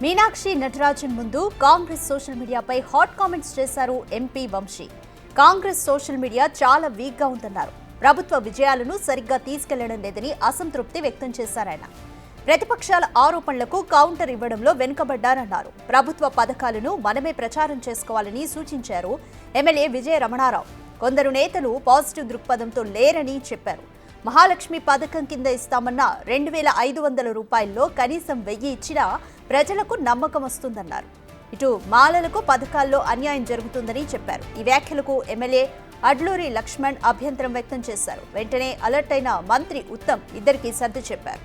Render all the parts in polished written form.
మీనాక్షి నటరాజన్ ముందు కాంగ్రెస్ సోషల్ మీడియాపై hot comments చేశారు MP Vamsi. Congress social media చాలా వీక్గా ఉందన్నారు. ప్రభుత్వ విజయాలను సరిగ్గా తీసుకెళ్లడం లేదని అసంతృప్తి వ్యక్తం చేశారాయన. ప్రతిపక్షాల ఆరోపణలకు కౌంటర్ ఇవ్వడంలో వెనుకబడ్డారన్నారు. ప్రభుత్వ పథకాలను మనమే ప్రచారం చేసుకోవాలని సూచించారు ఎమ్మెల్యే విజయ రమణారావు. కొందరు నేతలు పాజిటివ్ దృక్పథంతో లేరని చెప్పారు. మహాలక్ష్మి పథకం కింద ఇస్తామన్న 2,500 రూపాయల్లో కనీసం 1000 ఇచ్చినా ప్రజలకు నమ్మకం వస్తుందన్నారు. ఇటు మాలలకు పథకాల్లో అన్యాయం జరుగుతుందని చెప్పారు. ఈ వ్యాఖ్యలకు ఎమ్మెల్యే అడ్లూరి లక్ష్మణ్ అభ్యంతరం వ్యక్తం చేశారు. వెంటనే అలర్ట్ అయిన మంత్రి ఉత్తమ్ ఇద్దరికీ సర్ది చెప్పారు.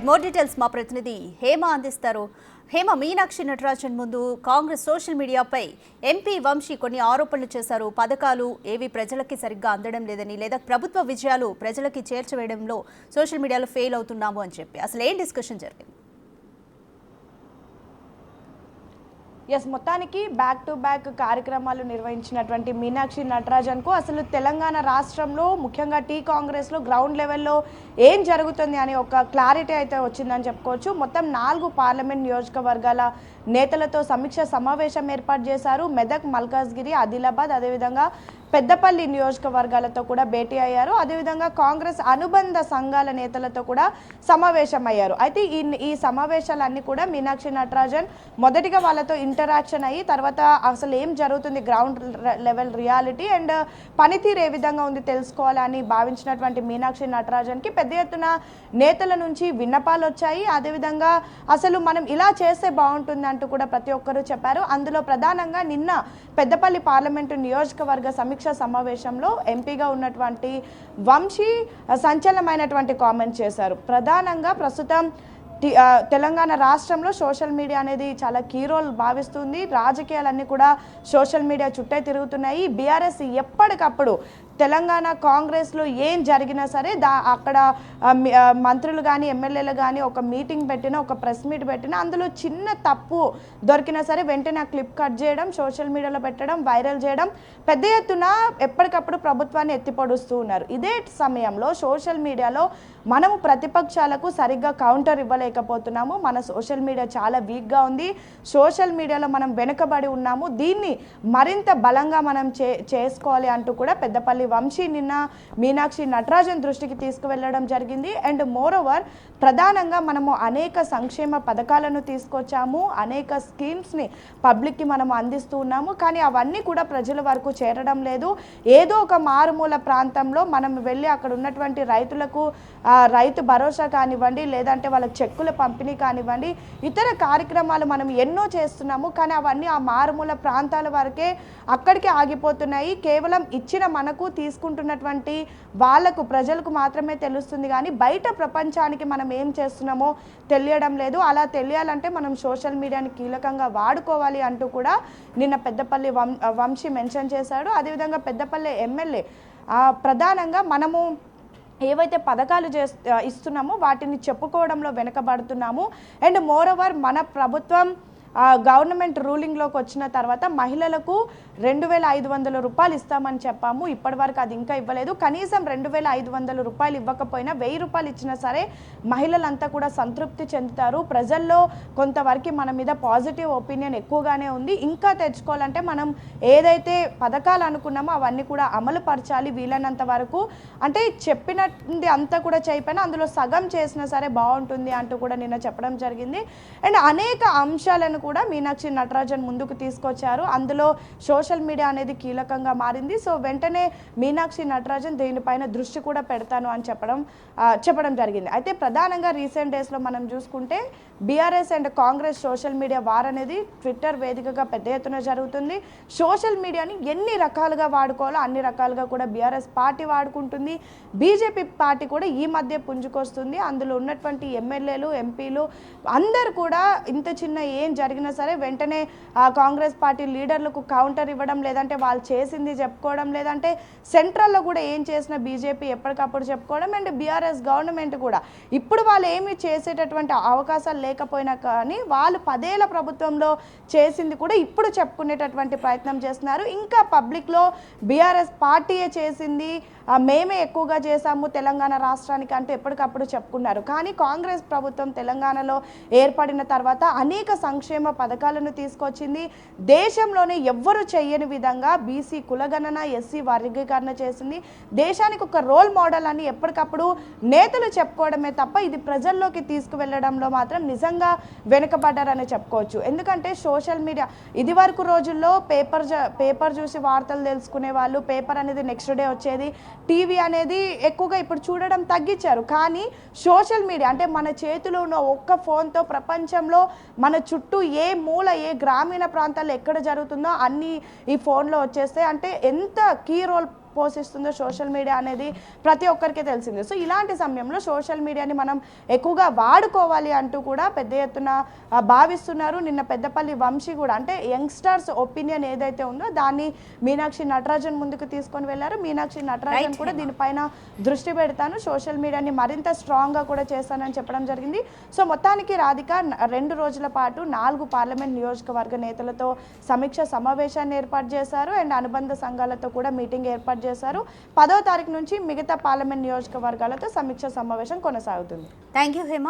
మోర్ డీటెయిల్స్ మా ప్రతినిధి హేమ అందిస్తారు. హేమ, మీనాక్షి నటరాజన్ ముందు కాంగ్రెస్ సోషల్ మీడియాపై ఎంపీ వంశీ కొన్ని ఆరోపణలు చేశారు. పథకాలు ఏవి ప్రజలకి సరిగ్గా అందడం లేదని, లేదా ప్రభుత్వ విజయాలు ప్రజలకి చేర్చవేయడంలో సోషల్ మీడియాలో ఫెయిల్ అవుతున్నాము అని చెప్పి అసలు ఏం డిస్కషన్ జరిగింది? మొత్తానికి బ్యాక్ టు బ్యాక్ కార్యక్రమాలు నిర్వహించినటువంటి మీనాక్షి నటరాజన్కు అసలు తెలంగాణ రాష్ట్రంలో ముఖ్యంగా కాంగ్రెస్లో గ్రౌండ్ లెవెల్లో ఏం జరుగుతుంది అనే ఒక క్లారిటీ అయితే వచ్చిందని చెప్పుకోవచ్చు. మొత్తం 4 పార్లమెంట్ నియోజకవర్గాల నేతలతో సమీక్ష సమావేశం ఏర్పాటు చేశారు. మెదక్, మల్కాజ్గిరి, ఆదిలాబాద్, అదేవిధంగా పెద్దపల్లి నియోజకవర్గాలతో కూడా భేటీ అయ్యారు. అదేవిధంగా కాంగ్రెస్ అనుబంధ సంఘాల నేతలతో కూడా సమావేశం అయ్యారు. అయితే ఈ సమావేశాలన్నీ కూడా మీనాక్షి నటరాజన్ మొదటిగా వాళ్ళతో ఇంటరాక్షన్ అయ్యి తర్వాత అసలు ఏం జరుగుతుంది గ్రౌండ్ లెవెల్ రియాలిటీ అండ్ పనితీరు ఏ విధంగా ఉంది తెలుసుకోవాలని భావించినటువంటి మీనాక్షి నటరాజన్కి పెద్ద ఎత్తున నేతల నుంచి విన్నపాలు వచ్చాయి. అదేవిధంగా అసలు మనం ఇలా చేస్తే బాగుంటుంది అంటూ కూడా ప్రతి ఒక్కరూ చెప్పారు. అందులో ప్రధానంగా నిన్న పెద్దపల్లి పార్లమెంటు నియోజకవర్గ సమీక్ష సమావేశంలో ఎంపీగా ఉన్నటువంటి వంశీ సంచలనమైనటువంటి కామెంట్ చేశారు. ప్రధానంగా ప్రస్తుతం తెలంగాణ రాష్ట్రంలో సోషల్ మీడియా అనేది చాలా కీ రోల్ భావిస్తుంది. రాజకీయాలన్నీ కూడా సోషల్ మీడియా చుట్టే తిరుగుతున్నాయి. బీఆర్ఎస్ ఎప్పటికప్పుడు తెలంగాణ కాంగ్రెస్లో ఏం జరిగినా సరే అక్కడ మంత్రులు కానీ ఎమ్మెల్యేలు కానీ ఒక మీటింగ్ పెట్టినా, ఒక ప్రెస్ మీట్ పెట్టినా అందులో చిన్న తప్పు దొరికినా సరే వెంటనే ఆ క్లిప్ కట్ చేయడం, సోషల్ మీడియాలో పెట్టడం, వైరల్ చేయడం, పెద్ద ఎత్తున ఎప్పటికప్పుడు ప్రభుత్వాన్ని ఎత్తిపొడుస్తూ ఉన్నారు. ఇదే సమయంలో సోషల్ మీడియాలో మనము ప్రతిపక్షాలకు సరిగ్గా కౌంటర్ ఇవ్వలేకపోతున్నాము. మన సోషల్ మీడియా చాలా వీక్గా ఉంది. సోషల్ మీడియాలో మనం వెనుకబడి ఉన్నాము. దీన్ని మరింత బలంగా మనం చేసుకోవాలి అంటూ కూడా పెద్దపల్లి వంశీ నిన్న మీనాక్షి నటరాజన్ దృష్టికి తీసుకువెళ్ళడం జరిగింది. అండ్ మోరోవర్ ప్రధానంగా మనము అనేక సంక్షేమ పథకాలను తీసుకొచ్చాము, అనేక స్కీమ్స్ని పబ్లిక్కి మనం అందిస్తూ ఉన్నాము. కానీ అవన్నీ కూడా ప్రజల వరకు చేరడం లేదు. ఏదో ఒక మారుమూల ప్రాంతంలో మనం వెళ్ళి అక్కడ ఉన్నటువంటి రైతులకు రైతు భరోసా కానివ్వండి, లేదంటే వాళ్ళకి చెక్కుల పంపిణీ కానివ్వండి, ఇతర కార్యక్రమాలు మనం ఎన్నో చేస్తున్నాము. కానీ అవన్నీ ఆ మారుమూల ప్రాంతాల వరకే అక్కడికే ఆగిపోతున్నాయి. కేవలం ఇచ్చిన మనకు తీసుకుంటున్నటువంటి వాళ్ళకు ప్రజలకు మాత్రమే తెలుస్తుంది, కానీ బయట ప్రపంచానికి మనం ఏం చేస్తున్నామో తెలియడం లేదు. అలా తెలియాలంటే మనం సోషల్ మీడియాని కీలకంగా వాడుకోవాలి అంటూ కూడా నిన్న పెద్దపల్లి వంశీ మెన్షన్ చేశాడు. అదేవిధంగా పెద్దపల్లి ఎమ్మెల్యే ప్రధానంగా మనము ఏవైతే పథకాలు ఇస్తున్నామో వాటిని చెప్పుకోవడంలో వెనుకబడుతున్నాము. అండ్ మోరోవర్ మన ప్రభుత్వం గవర్నమెంట్ రూలింగ్లోకి వచ్చిన తర్వాత మహిళలకు 2,500 రూపాయలు ఇస్తామని చెప్పాము. ఇప్పటి వరకు అది ఇంకా ఇవ్వలేదు. కనీసం 2,500 రూపాయలు ఇవ్వకపోయినా 1000 రూపాయలు ఇచ్చినా సరే మహిళలంతా కూడా సంతృప్తి చెందుతారు. ప్రజల్లో కొంతవరకు మన మీద పాజిటివ్ ఒపీనియన్ ఎక్కువగానే ఉంది. ఇంకా తెచ్చుకోవాలంటే మనం ఏదైతే పథకాలు అనుకున్నామో అవన్నీ కూడా అమలు పరచాలి వీలైనంత వరకు. అంటే చెప్పినది అంతా కూడా చేయకపోయినా అందులో సగం చేసినా సరే బాగుంటుంది అంటూ కూడా నిన్న చెప్పడం జరిగింది. అండ్ అనేక అంశాలను కూడా మీనాక్షి నటరాజన్ ముందుకు తీసుకొచ్చారు. అందులో సోషల్ మీడియా అనేది కీలకంగా మారింది. సో వెంటనే మీనాక్షి నటరాజన్ దీనిపైన దృష్టి కూడా పెడతాను అని చెప్పడం జరిగింది. అయితే ప్రధానంగా రీసెంట్ డేస్లో మనం చూసుకుంటే BRS and Congress social media war అనేది ట్విట్టర్ వేదికగా పెద్ద ఎత్తున జరుగుతుంది. సోషల్ మీడియాని ఎన్ని రకాలుగా వాడుకోవాలో అన్ని రకాలుగా కూడా బీఆర్ఎస్ పార్టీ వాడుకుంటుంది. బీజేపీ పార్టీ కూడా ఈ మధ్య పుంజుకొస్తుంది. అందులో ఉన్నటువంటి ఎమ్మెల్యేలు, ఎంపీలు అందరూ కూడా ఇంత చిన్న ఏం జరిగింది జరిగినా సరే వెంటనే కాంగ్రెస్ పార్టీ లీడర్లకు కౌంటర్ ఇవ్వడం, లేదంటే వాళ్ళు చేసింది చెప్పుకోవడం, లేదంటే సెంట్రల్లో కూడా ఏం చేసినా బీజేపీ ఎప్పటికప్పుడు చెప్పుకోవడం. అండ్ బీఆర్ఎస్ గవర్నమెంట్ కూడా ఇప్పుడు వాళ్ళు ఏమి చేసేటటువంటి అవకాశాలు లేకపోయినా కానీ వాళ్ళు 10 ఏళ్ల ప్రభుత్వంలో చేసింది కూడా ఇప్పుడు చెప్పుకునేటటువంటి ప్రయత్నం చేస్తున్నారు. ఇంకా పబ్లిక్లో బీఆర్ఎస్ పార్టీయే చేసింది, మేమే ఎక్కువగా చేశాము తెలంగాణ రాష్ట్రానికి అంటూ ఎప్పటికప్పుడు చెప్పుకున్నారు. కానీ కాంగ్రెస్ ప్రభుత్వం తెలంగాణలో ఏర్పడిన తర్వాత అనేక సంక్షేమ పథకాలను తీసుకొచ్చింది. దేశంలోనే ఎవ్వరు చేయని విధంగా బీసీ కులగణన, ఎస్సీ వర్గీకరణ చేసింది. దేశానికి ఒక రోల్ మోడల్ అని ఎప్పటికప్పుడు నేతలు చెప్పుకోవడమే తప్ప ఇది ప్రజల్లోకి తీసుకువెళ్ళడంలో మాత్రం నిజంగా వెనుకబడ్డారని చెప్పుకోవచ్చు. ఎందుకంటే సోషల్ మీడియా ఇదివరకు రోజుల్లో పేపర్ చూసి వార్తలు తెలుసుకునే వాళ్ళు, పేపర్ అనేది నెక్స్ట్ డే వచ్చేది, టీవీ అనేది ఎక్కువగా ఇప్పుడు చూడడం తగ్గించారు. కానీ సోషల్ మీడియా అంటే మన చేతిలో ఉన్న ఒక్క ఫోన్తో ప్రపంచంలో మన చుట్టూ ఏ మూల, ఏ గ్రామీణ ప్రాంతాల్లో ఎక్కడ జరుగుతుందో అన్నీ ఈ ఫోన్లో వచ్చేస్తాయి. అంటే ఎంత కీ రోల్ పోషిస్తుందో సోషల్ మీడియా అనేది ప్రతి ఒక్కరికి తెలిసింది. సో ఇలాంటి సమయంలో సోషల్ మీడియాని మనం ఎక్కువగా వాడుకోవాలి అంటూ కూడా పెద్ద ఎత్తున భావిస్తున్నారు. నిన్న పెద్దపల్లి వంశీ కూడా అంటే యంగ్స్టర్స్ ఒపీనియన్ ఏదైతే ఉందో దాన్ని మీనాక్షి నటరాజన్ ముందుకు తీసుకొని వెళ్ళారు. మీనాక్షి నటరాజన్ కూడా దీనిపైన దృష్టి పెడతాను, సోషల్ మీడియాని మరింత స్ట్రాంగ్గా కూడా చేస్తానని చెప్పడం జరిగింది. సో మొత్తానికి రాధిక 2 రోజుల పాటు 4 పార్లమెంట్ నియోజకవర్గ నేతలతో సమీక్ష సమావేశాన్ని ఏర్పాటు చేశారు. అండ్ అనుబంధ సంఘాలతో కూడా మీటింగ్ ఏర్పాటు చేశారు. 10వ తారీఖు నుంచి మిగతా పార్లమెంట్ నియోజకవర్గాలతో సమీక్ష సమావేశం కొనసాగుతుంది. Thank you Hema.